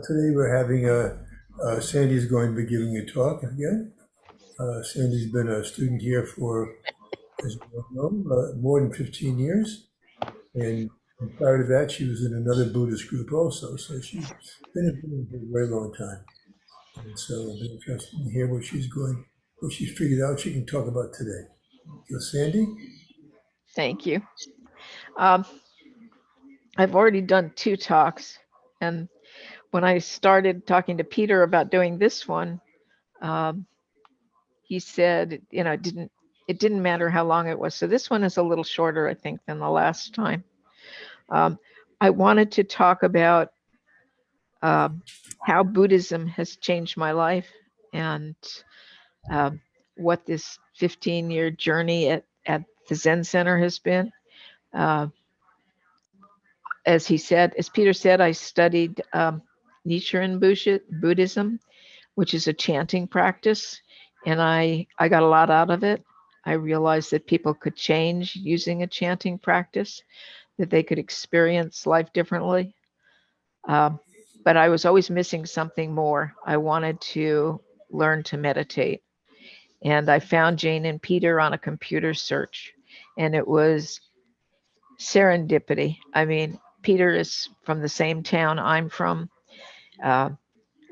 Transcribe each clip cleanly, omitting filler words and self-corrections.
Today we're having Sandy's going to be giving a talk again. Sandy's been a student here for, as you know, more than 15 years. And prior to that, she was in another Buddhist group also. So she's been in Buddhism for a very long time. And so it'll be interesting to hear what she's figured out she can talk about today. So Sandy? Thank you. Um, I've already done 2 talks, and when I started talking to Peter about doing this one, um, he said, it didn't matter how long it was. So this one is a little shorter, I think, than the last time. Um, I wanted to talk about um, how Buddhism has changed my life and um, what this 15-year journey at the Zen Center has been. Uh, as Peter said, I studied Nichiren Buddhism, which is a chanting practice, and I got a lot out of it. I realized that people could change using a chanting practice, that they could experience life differently. Um, but I was always missing something more. I wanted to learn to meditate. And I found Jane and Peter on a computer search, and it was serendipity. I mean, Peter is from the same town I'm from. Uh,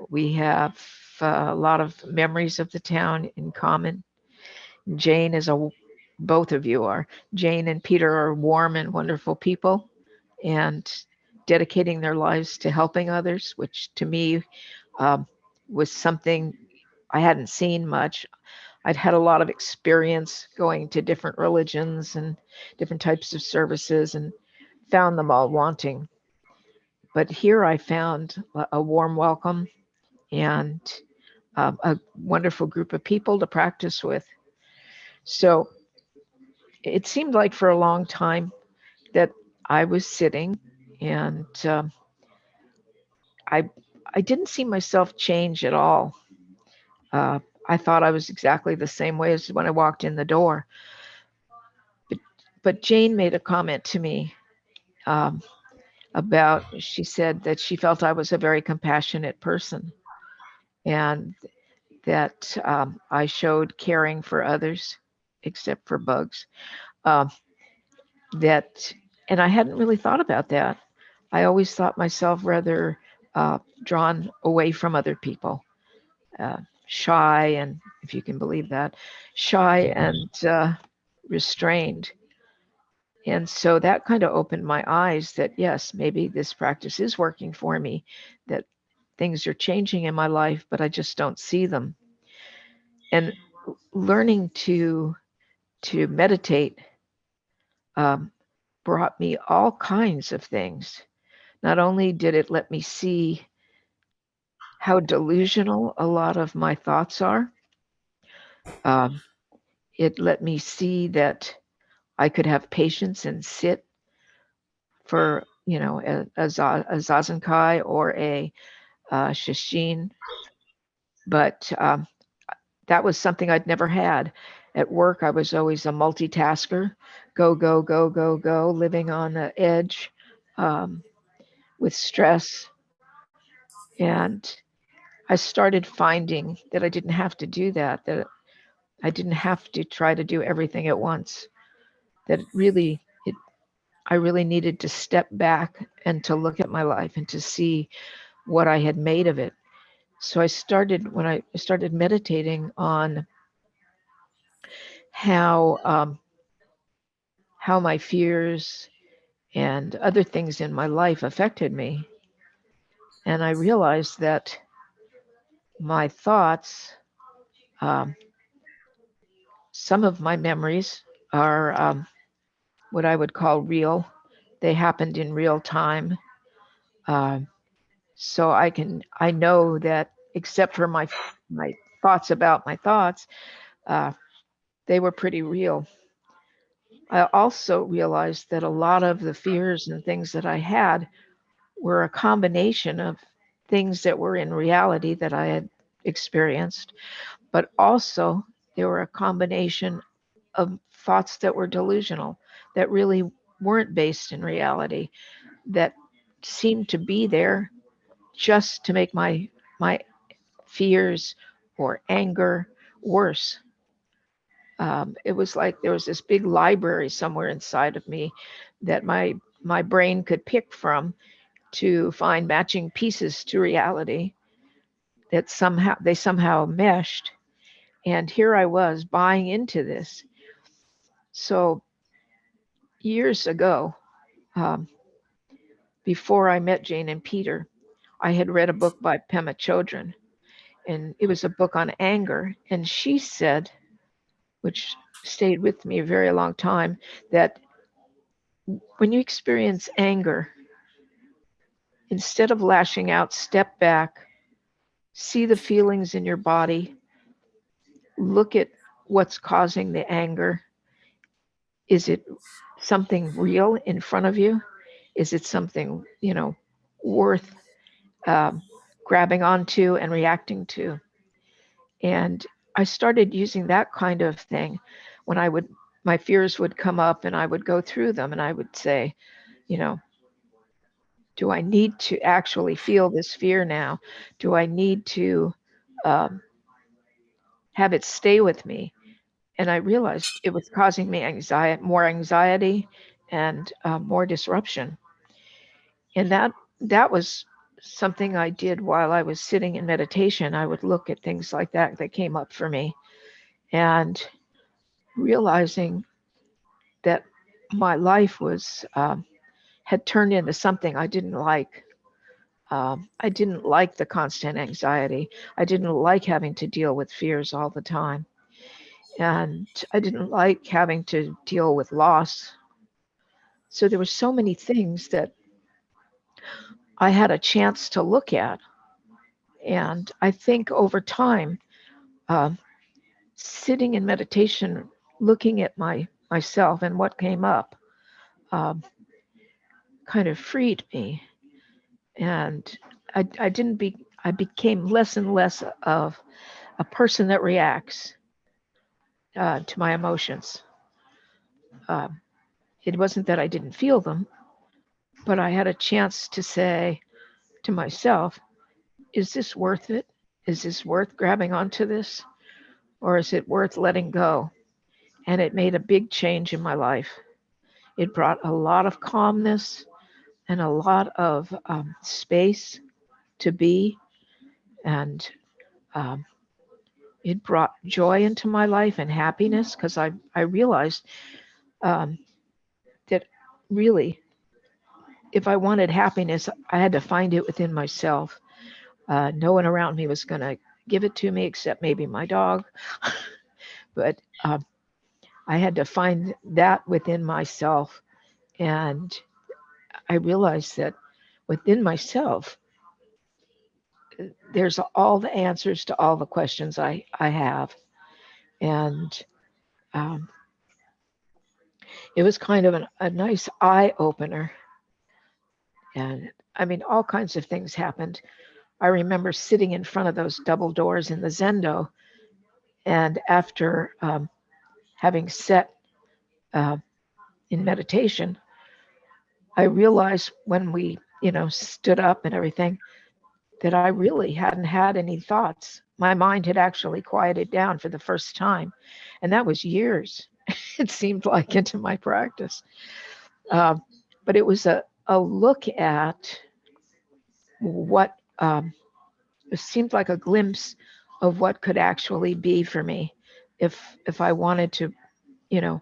we have a lot of memories of the town in common. Jane is both of you are. Jane and Peter are warm and wonderful people and dedicating their lives to helping others, which to me um, was something I hadn't seen much. I'd had a lot of experience going to different religions and different types of services and found them all wanting. But here I found a warm welcome and a wonderful group of people to practice with. So it seemed like for a long time that I was sitting and I I didn't see myself change at all. Uh, I thought I was exactly the same way as when I walked in the door. But, but Jane made a comment to me um, she said that she felt I was a very compassionate person and that I showed caring for others, except for bugs. Um, that, and I hadn't really thought about that. I always thought myself rather drawn away from other people, uh, shy, and if you can believe that, shy and restrained. And so that kind of opened my eyes that yes, maybe this practice is working for me, that things are changing in my life, but I just don't see them. And learning to meditate um, brought me all kinds of things. Not only did it let me see how delusional a lot of my thoughts are, um, it let me see that I could have patience and sit for a zazenkai or a shishin, but that was something I'd never had. At work, I was always a multitasker, go, go, go, go, go, living on the edge um, with stress. And I started finding that I didn't have to do that I didn't have to try to do everything at once, that I really needed to step back and to look at my life and to see what I had made of it. So when I started meditating on how how my fears and other things in my life affected me. And I realized that my thoughts, um, some of my memories are what I would call real. They happened in real time. Um, so I know that except for my thoughts about my thoughts, uh, they were pretty real. I also realized that a lot of the fears and things that I had were a combination of things that were in reality that I had experienced, but also they were a combination of thoughts that were delusional, that really weren't based in reality, that seemed to be there just to make my fears or anger worse. It was like there was this big library somewhere inside of me that my brain could pick from to find matching pieces to reality that somehow meshed. And here I was buying into this. So years ago, um, before I met Jane and Peter, I had read a book by Pema Chodron, and it was a book on anger. And she said, which stayed with me a very long time, that when you experience anger, instead of lashing out, step back, see the feelings in your body, look at what's causing the anger. Is it something real in front of you? Is it something, worth um, grabbing onto and reacting to? And I started using that kind of thing when my fears would come up and I would go through them and I would say, you know, do I need to actually feel this fear now? Do I need to um, have it stay with me? And I realized it was causing me more anxiety and more disruption. And that was something I did while I was sitting in meditation. I would look at things like that came up for me, and realizing that my life was had turned into something I didn't like. I didn't like the constant anxiety. I didn't like having to deal with fears all the time. And I didn't like having to deal with loss. So there were so many things that I had a chance to look at. And I think over time, uh, sitting in meditation, looking at myself and what came up, um, kind of freed me. And I became less and less of a person that reacts to my emotions. Um, it wasn't that I didn't feel them, but I had a chance to say to myself, is this worth it? Is this worth grabbing onto this? Or is it worth letting go? And it made a big change in my life. It brought a lot of calmness and a lot of space to be. And um, it brought joy into my life and happiness because I realized um, that really, if I wanted happiness, I had to find it within myself. No one around me was going to give it to me except maybe my dog. But I had to find that within myself. And I realized that within myself, there's all the answers to all the questions I have. And um, it was kind of a nice eye opener. And I mean, all kinds of things happened. I remember sitting in front of those double doors in the Zendo. And after having sat uh, in meditation, I realized when we, stood up and everything, that I really hadn't had any thoughts. My mind had actually quieted down for the first time. And that was years, it seemed like, into my practice. Uh, but it was a look at what it seemed like a glimpse of what could actually be for me if I wanted to, you know,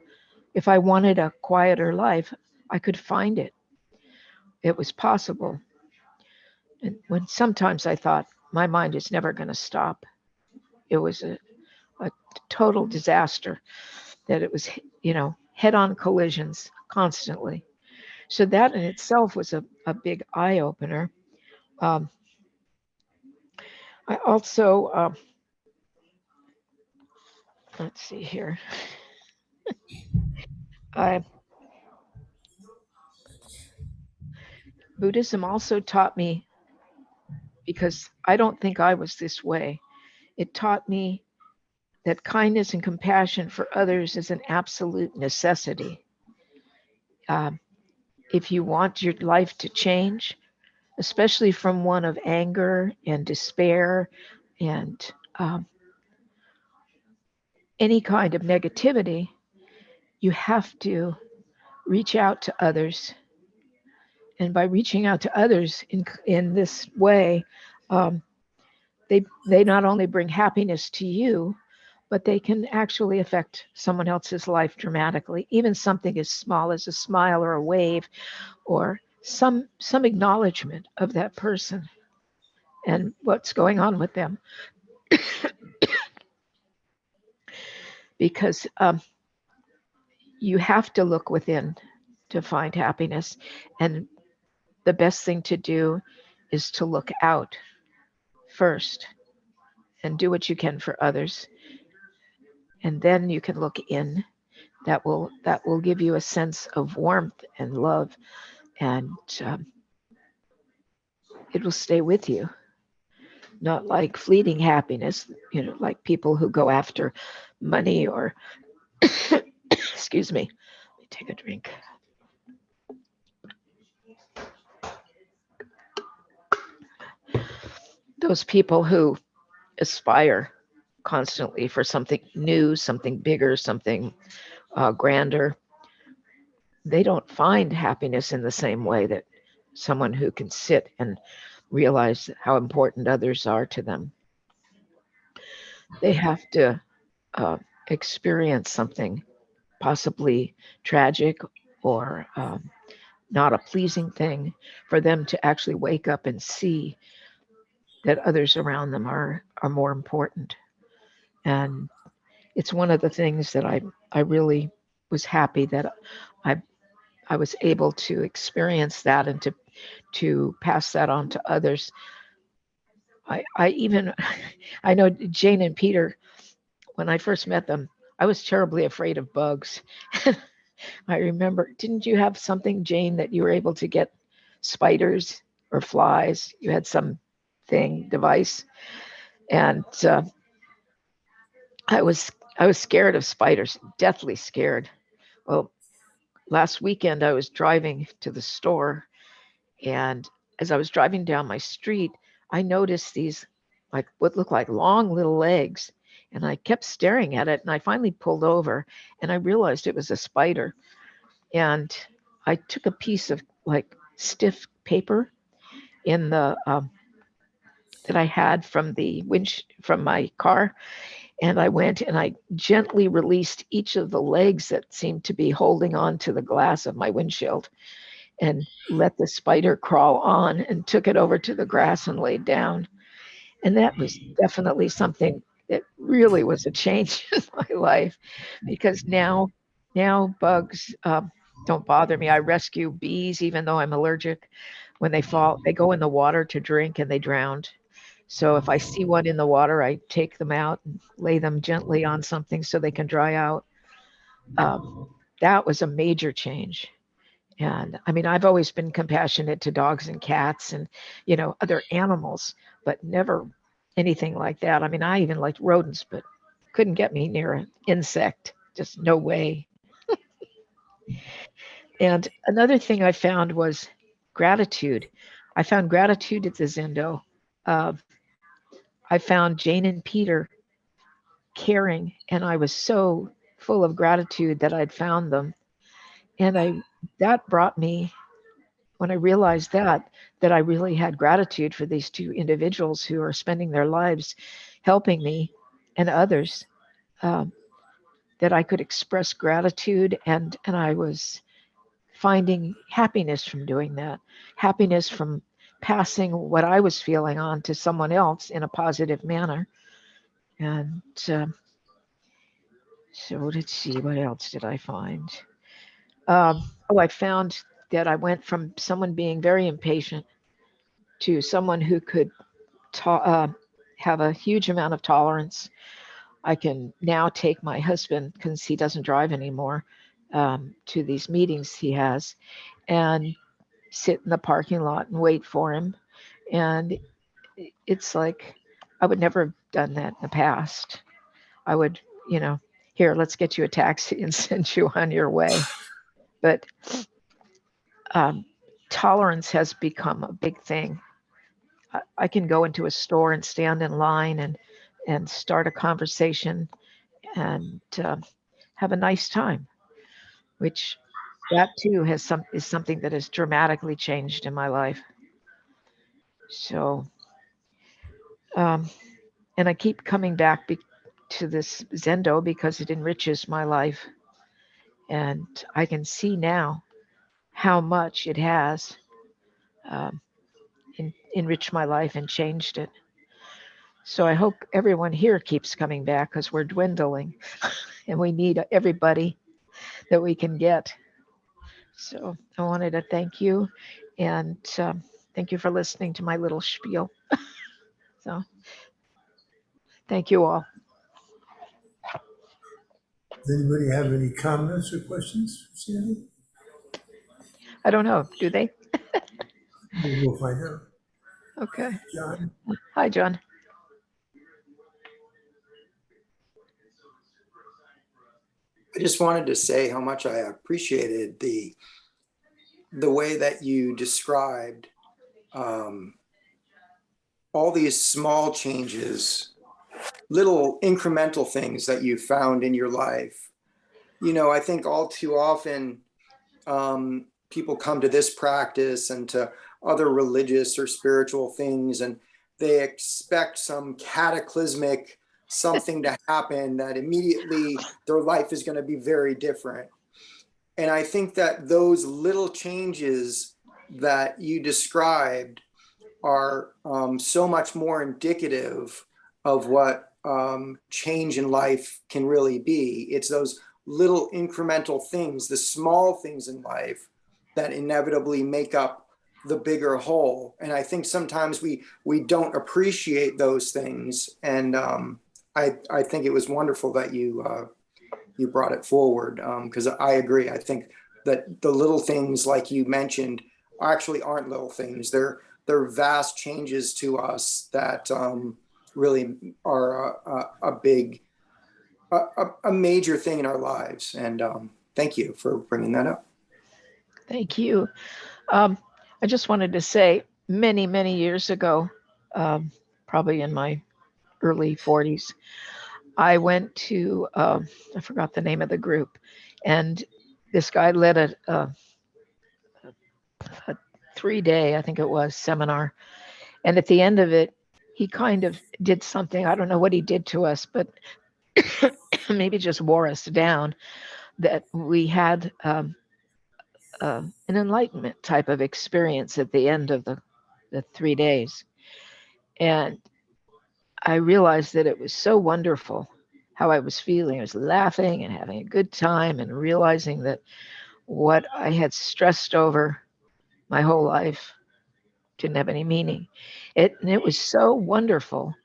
if I wanted a quieter life, I could find it. It was possible. And when sometimes I thought my mind is never going to stop, it was a total disaster that it was, head on collisions constantly. So that in itself was a big eye opener. Um, I also, let's see here. I, Buddhism also taught me, because I don't think I was this way, it taught me that kindness and compassion for others is an absolute necessity. Um, if you want your life to change, especially from one of anger and despair and any kind of negativity, you have to reach out to others. And by reaching out to others in this way, um, they not only bring happiness to you, but they can actually affect someone else's life dramatically. Even something as small as a smile or a wave or some acknowledgement of that person and what's going on with them. Because you have to look within to find happiness. And the best thing to do is to look out first and do what you can for others. And then you can look in. That will give you a sense of warmth and love, and it will stay with you. Not like fleeting happiness, like people who go after money or excuse me, let me take a drink. Those people who aspire constantly for something new, something bigger, something grander, they don't find happiness in the same way that someone who can sit and realize how important others are to them. They have to uh, experience something possibly tragic or not a pleasing thing for them to actually wake up and see that others around them are more important. And it's one of the things that I really was happy that I I was able to experience that and to pass that on to others. I even I know Jane and Peter, when I first met them, I was terribly afraid of bugs. I remember, didn't you have something, Jane, that you were able to get spiders or flies? You had some thing device, and I was scared of spiders, deathly scared. Well, last weekend I was driving to the store, and as I was driving down my street, I noticed these like what looked like long little legs, and I kept staring at it, and I finally pulled over, and I realized it was a spider. And I took a piece of like stiff paper in the that I had from the winch from my car, and I went and I gently released each of the legs that seemed to be holding on to the glass of my windshield, and let the spider crawl on and took it over to the grass and laid down. And that was definitely something that really was a change in my life, because now bugs don't bother me. I rescue bees even though I'm allergic. When they fall, they go in the water to drink and they drown. So if I see one in the water, I take them out and lay them gently on something so they can dry out. Um, that was a major change. And I mean, I've always been compassionate to dogs and cats and, other animals, but never anything like that. I mean, I even liked rodents, but couldn't get me near an insect. Just no way. And another thing I found was gratitude. I found gratitude at the Zendo. Uh, I found Jane and Peter caring, and I was so full of gratitude that I'd found them. And that brought me, when I realized that I really had gratitude for these two individuals who are spending their lives helping me and others, um, that I could express gratitude, and I was finding happiness from doing that, happiness from passing what I was feeling on to someone else in a positive manner. And so let's see, what else did I find? I found that I went from someone being very impatient to someone who could have a huge amount of tolerance. I can now take my husband, because he doesn't drive anymore, to these meetings he has, and sit in the parking lot and wait for him. And it's like I would never have done that in the past. I would, here, let's get you a taxi and send you on your way. But um, tolerance has become a big thing. I can go into a store and stand in line and start a conversation and have a nice time, which that too is something that has dramatically changed in my life. So, um, and I keep coming back to this Zendo because it enriches my life, and I can see now how much it has um, enriched my life and changed it. So I hope everyone here keeps coming back because we're dwindling, and we need everybody that we can get. So I wanted to thank you, and thank you for listening to my little spiel. So thank you all. Does anybody have any comments or questions for Sandy? I don't know. Do they? We'll find out. Okay. John? Hi, John. I just wanted to say how much I appreciated the way that you described um, all these small changes, little incremental things that you found in your life. You know, I think all too often people come to this practice and to other religious or spiritual things, and they expect some cataclysmic something to happen that immediately their life is going to be very different. And I think that those little changes that you described are so much more indicative of what change in life can really be. It's those little incremental things, the small things in life that inevitably make up the bigger whole. And I think sometimes we don't appreciate those things. And I think it was wonderful that you brought it forward, because I agree. I think that the little things, like you mentioned, actually aren't little things. They're vast changes to us that really are a big, a major thing in our lives. And thank you for bringing that up. Thank you. I just wanted to say many, many years ago, probably in my early 40s, I went to, I forgot the name of the group, and this guy led a 3 day, I think it was, seminar. And at the end of it, he kind of did something. I don't know what he did to us, but maybe just wore us down. That we had an enlightenment type of experience at the end of the 3 days. And I realized that it was so wonderful how I was feeling. I was laughing and having a good time and realizing that what I had stressed over my whole life didn't have any meaning. And it was so wonderful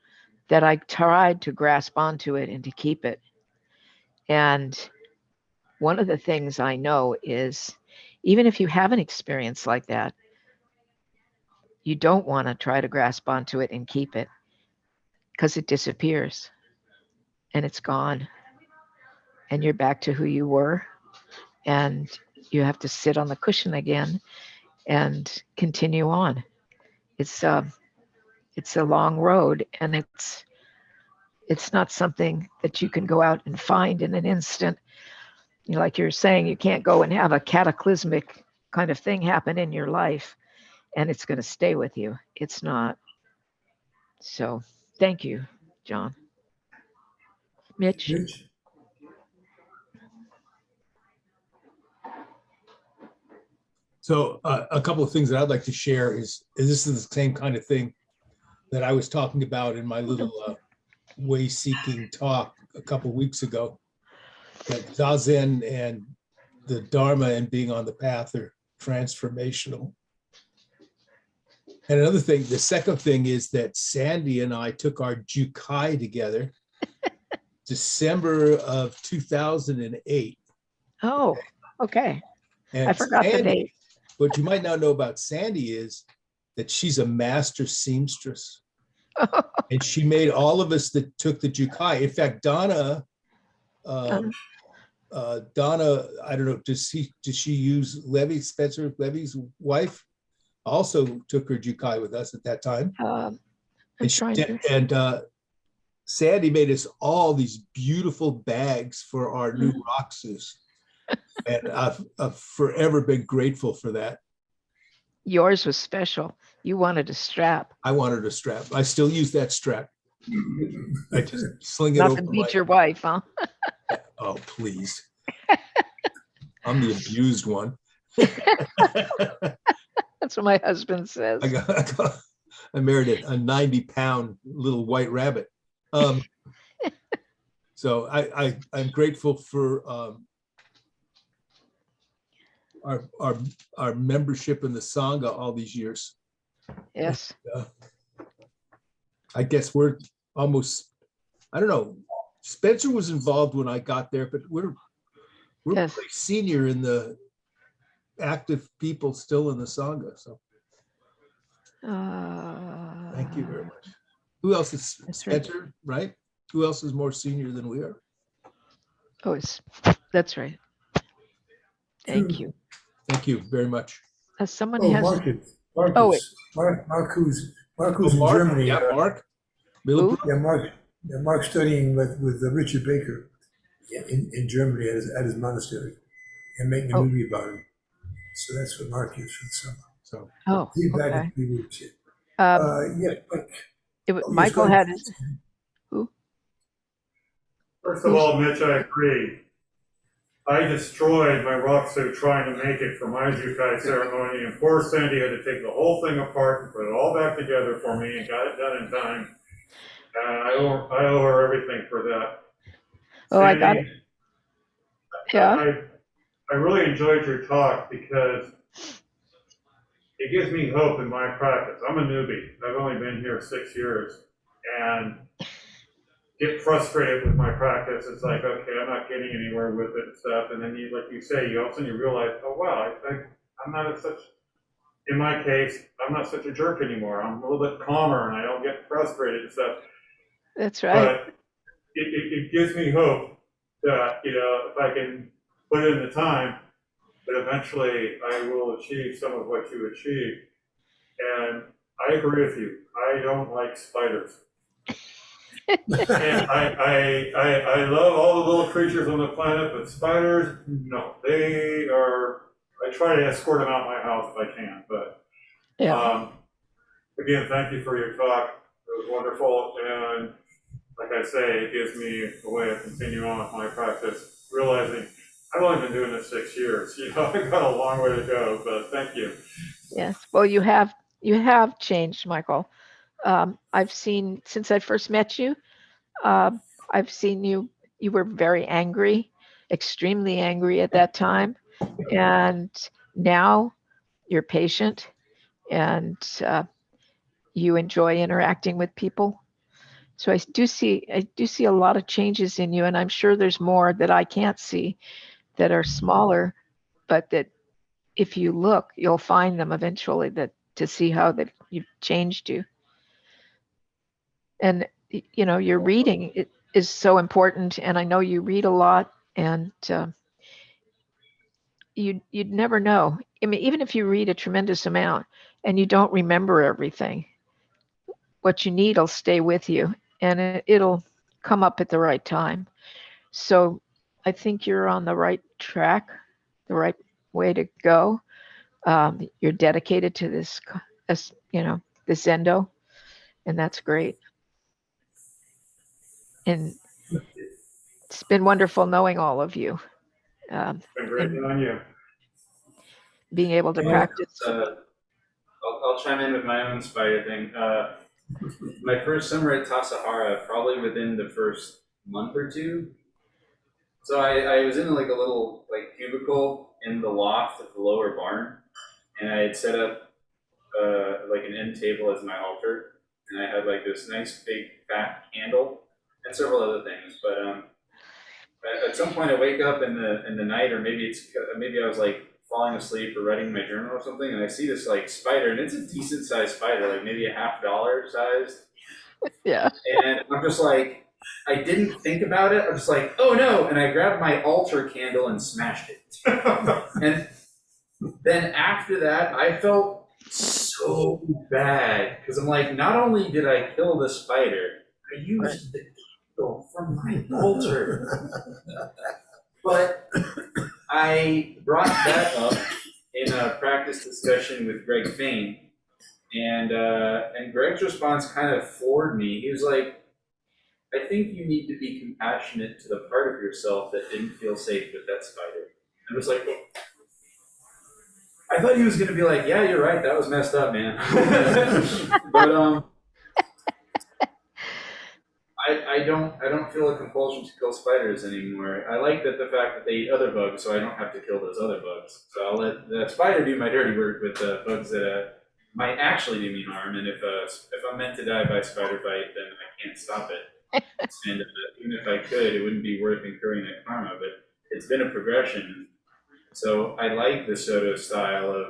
that I tried to grasp onto it and to keep it. And one of the things I know is even if you have an experience like that, you don't want to try to grasp onto it and keep it because it disappears and it's gone and you're back to who you were and you have to sit on the cushion again and continue on. It's it's a long road, and it's not something that you can go out and find in an instant. You know, like you're saying, you can't go and have a cataclysmic kind of thing happen in your life and it's going to stay with you. It's not. So thank you, John. Mitch? Rich? So a couple of things that I'd like to share is this is the same kind of thing that I was talking about in my little way-seeking talk a couple of weeks ago, that Zazen and the Dharma and being on the path are transformational. And another thing, the second thing is that Sandy and I took our Jukai together December of 2008. Oh, okay. And I forgot the Sandy, date. what you might not know about Sandy is that she's a master seamstress. And she made all of us that took the Jukai. In fact, Donna, I don't know, does she use Levy, Spencer Levy's wife? also took her Jukai with us at that time. I'm And, she trying did, to. and Sandy made us all these beautiful bags for our new Roxas. And I've forever been grateful for that. Yours was special. You wanted a strap. I wanted a strap. I still use that strap. I just sling it over Nothing beat my, your wife, huh? oh, please. I'm the abused one. That's what my husband says. I married a 90-pound little white rabbit. So I'm grateful for our membership in the Sangha all these years. Yes. I guess we're almost, I don't know, Spencer was involved when I got there, but we're Yes. pretty senior in the active people still in the Sangha. So thank you very much. Who else is That's right. Spencer, right? Who else is more senior than we are? Oh, that's right. Thank you. Thank you very much. Someone Oh, has. Marcus. Oh, wait. Marcus Oh, in Mark? Germany. Yeah, Mark. Who? Mark's studying with Richard Baker in Germany at his monastery and making a Oh. movie about him. So that's what Mark is for the summer. So Oh, He's back okay. in 3 weeks. It, You're Michael starting- had his. Who? First of all, Mitch, I agree. I destroyed my rock suit trying to make it for my Jukai ceremony, and poor Sandy had to take the whole thing apart and put it all back together for me and got it done in time. And I owe her everything for that. Oh, I got it. Yeah. I really enjoyed your talk because it gives me hope in my practice. I'm a newbie. I've only been here 6 years and get frustrated with my practice. It's like, okay, I'm not getting anywhere with it and stuff. And then like you say, all of a sudden you realize, oh wow, I'm not in my case, I'm not such a jerk anymore. I'm a little bit calmer and I don't get frustrated and stuff. That's right. But it gives me hope that, if I can put in the time, that eventually I will achieve some of what you achieved. And I agree with you. I don't like spiders. And I love all the little creatures on the planet, but spiders, no. I try to escort them out of my house if I can. But Yeah. again, thank you for your talk. It was wonderful. And like I say, it gives me a way to continue on with my practice, realizing I've only been doing this 6 years. I've got a long way to go, but thank you. Yes. Well, you have changed, Michael. I've seen since I first met you. I've seen you. You were very angry, extremely angry at that time, and now you're patient, and you enjoy interacting with people. So I do see a lot of changes in you, and I'm sure there's more that I can't see that are smaller, but that if you look, you'll find them eventually, that to see how that you've changed you. And your reading is so important, and I know you read a lot, and you'd never know. I mean, even if you read a tremendous amount and you don't remember everything, what you need will stay with you, and it'll come up at the right time. So I think you're on the right track, the right way to go. You're dedicated to this Zendo, and that's great. And it's been wonderful knowing all of you. It's been great knowing you. Being able to practice. I'll chime in with my own spider thing. My first summer at Tassajara, probably within the first month or two. So I was in like a little cubicle in the loft of the lower barn, and I had set up like an end table as my altar, and I had like this nice big fat candle and several other things. But at some point I wake up in the night, or maybe I was like falling asleep or writing my journal or something, and I see this like spider, and it's a decent sized spider, like maybe $50 sized. Yeah. And I'm just like, I didn't think about it. I'm just like, oh no! And I grabbed my altar candle and smashed it. And then after that, I felt so bad because I'm like, not only did I kill the spider, I used the kill from my bolter. But I brought that up in a practice discussion with Greg Fain, and Greg's response kind of floored me. He was like, I think you need to be compassionate to the part of yourself that didn't feel safe with that spider. And I was like, I thought he was going to be like, yeah, you're right, that was messed up, man. But I don't feel a compulsion to kill spiders anymore. I like that the fact that they eat other bugs, so I don't have to kill those other bugs. So I'll let the spider do my dirty work with the bugs that might actually do me harm. And if I'm meant to die by spider bite, then I can't stop it. And even if I could, it wouldn't be worth incurring that karma. But it's been a progression. So I like the Soto style of,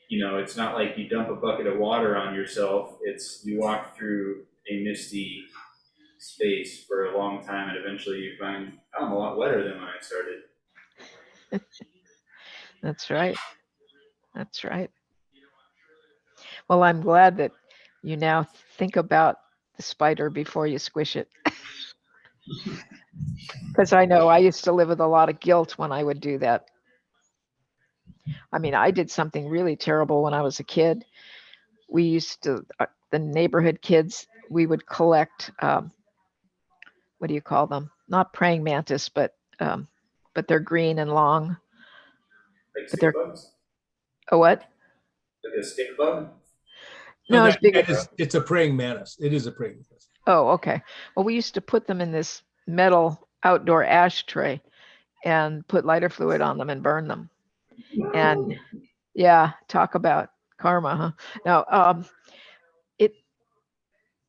it's not like you dump a bucket of water on yourself. It's you walk through a misty space for a long time, and eventually you find, oh, I'm a lot wetter than when I started. That's right. That's right. Well, I'm glad that you now think about the spider before you squish it. Because I know I used to live with a lot of guilt when I would do that. I mean, I did something really terrible when I was a kid. We used to, the neighborhood kids, we would collect, what do you call them? Not praying mantis, but they're green and long. Like But stick they're, bugs? oh, what? Like a stick bug? No, it's bigger. It's a praying mantis. It is a praying mantis. Oh, okay. Well, we used to put them in this metal outdoor ashtray and put lighter fluid on them and burn them. And yeah, talk about karma, huh? No,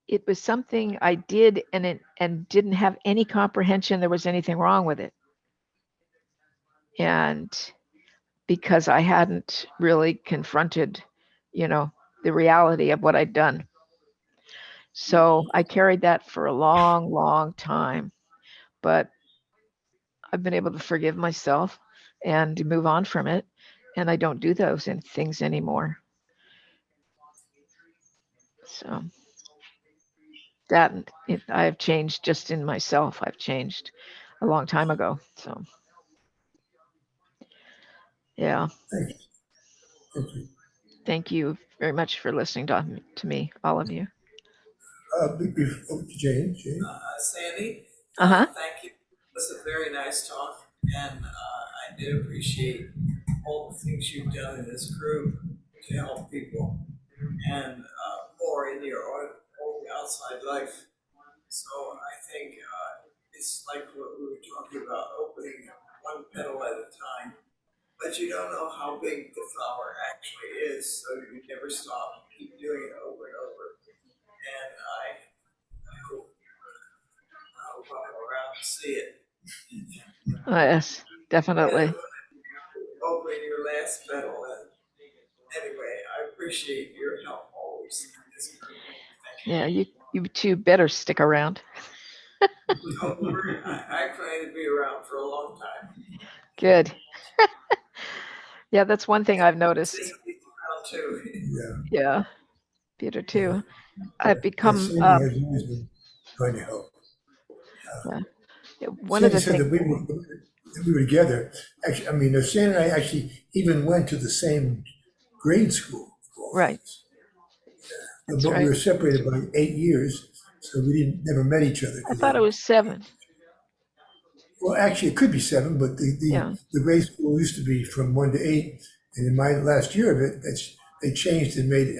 it was something I did and didn't have any comprehension there was anything wrong with it. And because I hadn't really confronted, the reality of what I'd done. So I carried that for a long, long time. But I've been able to forgive myself and move on from it. And I don't do those things anymore. So I've changed just in myself. I've changed a long time ago. So yeah. Thank you. Thank you. Thank you very much for listening to me, all of you. Jane. Sandy, Uh-huh. thank you. It was a very nice talk, and I did appreciate all the things you've done in this group to help people, and more in your own outside life. So I think it's like what we were talking about, opening one petal at a time. But you don't know how big the flower actually is, so you never stop. Keep doing it over and over. And I hope I'll come around to see it. Yes, definitely. Open your last petal. And anyway, I appreciate your help always in this group. Yeah, you two better stick around. I plan to be around for a long time. Good. Yeah, that's one thing I've noticed. Too. Yeah, Peter too. I've become Sandy has always been trying to help. one Sandy of the said things. that we were together. Actually, I mean, Sandy and I actually even went to the same grade school. Right. But we were separated by 8 years, so we never met each other. I thought it was 7. Well, actually, it could be 7, but the grade school used to be from 1 to 8, and in my last year of it, they changed and made it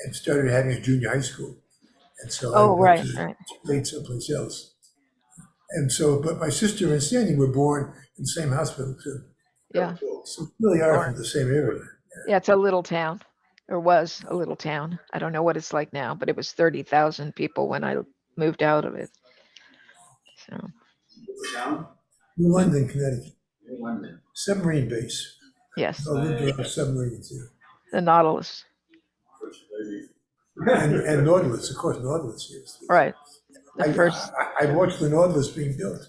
and started having a junior high school, and so I went to grade someplace else. And so, but my sister and Sandy were born in the same hospital too. Yeah. So we really are from the same area. Yeah, it's a little town, or was a little town. I don't know what it's like now, but it was 30,000 people when I moved out of it. So. What's the town? New London, Connecticut. New London. Submarine base. Yes. I lived around submarines here. The Nautilus. And Nautilus, of course, Nautilus is. Right. I watched the Nautilus being built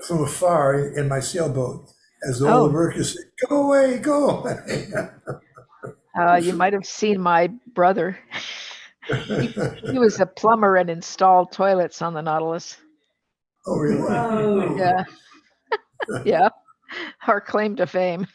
from afar in my sailboat as all the workers said, "Go away, go away." You might have seen my brother. He was a plumber and installed toilets on the Nautilus. Oh, really? Whoa. Yeah, yeah. Our claim to fame.